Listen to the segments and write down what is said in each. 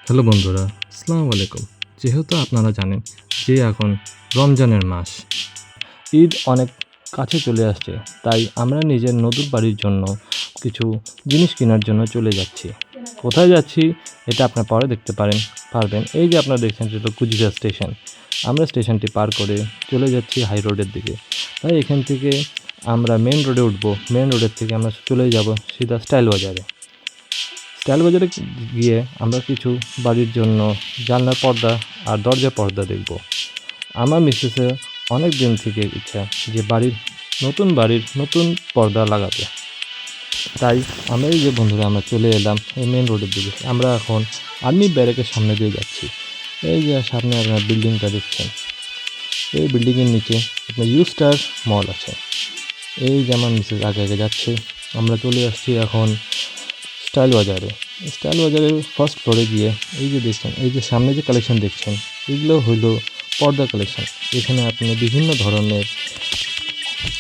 Hello বন্ধুরা, আসসালামু আলাইকুম। যেহেতু আপনারা জানেন যে এখন রমজানের মাস, ঈদ অনেক কাছে চলে আসছে, তাই আমরা নিজের নতুন বাড়ির জন্য কিছু জিনিস কেনার জন্য চলে যাচ্ছি। কোথায় যাচ্ছি এটা আপনারা পরে দেখতে পারবেন। এই যে আপনারা দেখছেন সেটা কুচিবিহার স্টেশন। আমরা স্টেশনটি পার করে চলে যাচ্ছি হাই রোডের দিকে। তাই এখান থেকে আমরা মেন রোডে উঠবো। মেন রোডের থেকে আমরা চলে যাব সিধা স্টাইল বাজারে। স্টাইল বাজারে গিয়ে আমরা কিছু বাড়ির জন্য জানলার পর্দা আর দরজার পর্দা দেখব। আমার মিসেসের অনেক দিন থেকে ইচ্ছা যে বাড়ির নতুন পর্দা লাগাতে। তাই আমরা এই যে বন্ধুরা আমরা চলে এলাম এই মেন রোডের দিকে। আমরা এখন আর্মি ব্যারেকের সামনে দিয়ে যাচ্ছি। এই যে সামনে আপনার বিল্ডিংটা দেখছেন, এই বিল্ডিংয়ের নিচে আপনার ইউস্টার মল আছে। এই যে আমার মিসেস আগে আগে যাচ্ছে। আমরা চলে আসছি এখন স্টাইল বাজারে। স্টাইল বাজারের ফার্স্ট ফ্লোরে গিয়ে এই যে দেখছেন, এই যে সামনে যে কালেকশন দেখছেন, এগুলো হলো পর্দা কালেকশন। এখানে আপনি বিভিন্ন ধরনের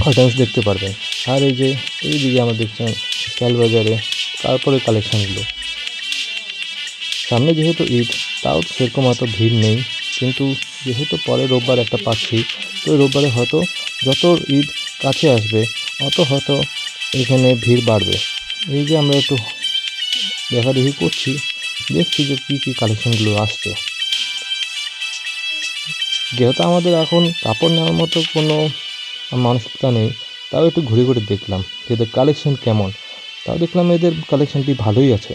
কার্টেন্স দেখতে পারবেন। আর এই যে এইদিকে আমরা দেখছেন স্টাইল বাজারে তারপরে কালেকশানগুলো। সামনে যেহেতু ঈদ, তাও সেরকম অত ভিড় নেই, কিন্তু যেহেতু পরে রোববার একটা পাচ্ছি, তো রোববারে হয়তো যত ঈদ কাছে আসবে অত হয়তো এখানে ভিড় বাড়বে। এই যে আমরা একটু দেখাদেখি করছি, দেখছি যে কী কালেকশনগুলো আসছে। যেহেতু আমাদের এখন কাপড় নেওয়ার মতো কোনো মানসিকতা নেই, তাও একটু ঘুরে ঘুরে দেখলাম এদের কালেকশন কেমন। তাও দেখলাম এদের কালেকশনটি ভালোই আছে,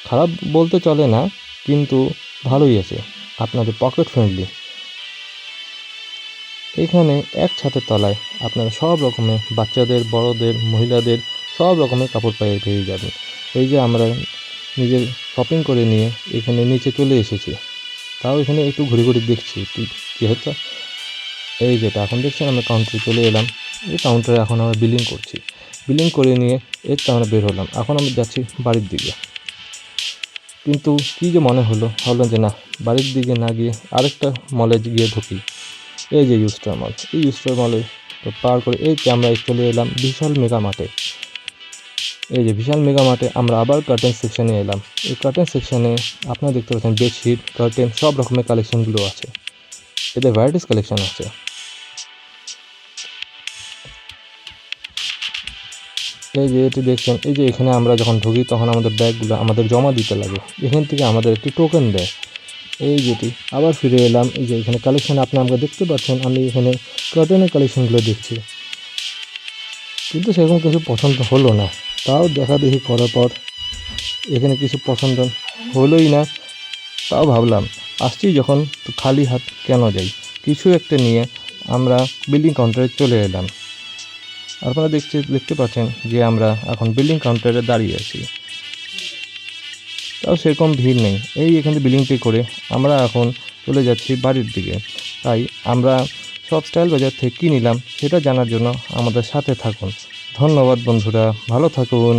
খারাপ বলতে চলে না, কিন্তু ভালোই আছে, আপনাদের পকেট ফ্রেন্ডলি। এখানে এক ছাদের তলায় আপনারা সব রকমের বাচ্চাদের, বড়দের, মহিলাদের সব রকমের কাপড় পেয়ে যাবেন। এই যে আমরা নিজের শপিং করে নিয়ে এখানে নিচে চলে এসেছি, তাও এখানে একটু ঘুরে ঘুরে দেখছি যেহেতু এই যেটা এখন দেখছেন আমরা কাউন্টারে চলে এলাম। এই কাউন্টারে এখন আমরা বিলিং করছি। বিলিং করে নিয়ে এর তো আমরা বের হলাম। এখন আমরা যাচ্ছি বাড়ির দিকে, কিন্তু কী যে মনে ভাবলাম যে না, বাড়ির দিকে না গিয়ে আরেকটা মলে গিয়ে ঢুকি। এই যে ইউস্টার মল, এই ইউস্টার মলে পার করে এই যে আমরা চলে এলাম বিশাল মেগা মার্টে। এই যে বিশাল মেগা মার্টে আমরা আবার কার্টেন সেকশানে এলাম। এই কার্টেন সেকশানে আপনারা দেখতে পাচ্ছেন বেডশিট, কার্টেন সব রকমের কালেকশনগুলো আছে, এদের ভ্যারাইটিস কালেকশন আছে। এই যে এটি দেখছেন, এই যে এখানে আমরা যখন ঢুকি তখন আমাদের ব্যাগগুলো আমাদের জমা দিতে লাগে, এখান থেকে আমাদের একটি টোকেন দেয়। এই যেটি আবার ফিরে এলাম, এই যে এখানে কালেকশন আমরা দেখতে পাচ্ছেন, আমি এখানে কার্টেনের কালেকশনগুলো দেখছি, কিন্তু সেরকম কিছু পছন্দ হলো না। তাও দেখাদেখি করার পর এখানে কিছু পছন্দ হলোই না। তাও ভাবলাম আসছি যখন তো খালি হাত কেন যাই, কিছু একটা নিয়ে আমরা বিলিং কাউন্টারে চলে এলাম। আপনারা দেখতে পাচ্ছেন যে আমরা এখন বিলিং কাউন্টারে দাঁড়িয়ে আছি, তাও সেরকম ভিড় নেই। এই এখানে বিলিং পে করে আমরা এখন চলে যাচ্ছি বাড়ির দিকে। তাই আমরা সব স্টাইল বাজার থেকে কী নিলাম সেটা জানার জন্য আমাদের সাথে থাকুন। ধন্যবাদ বন্ধুরা, ভালো থাকুন।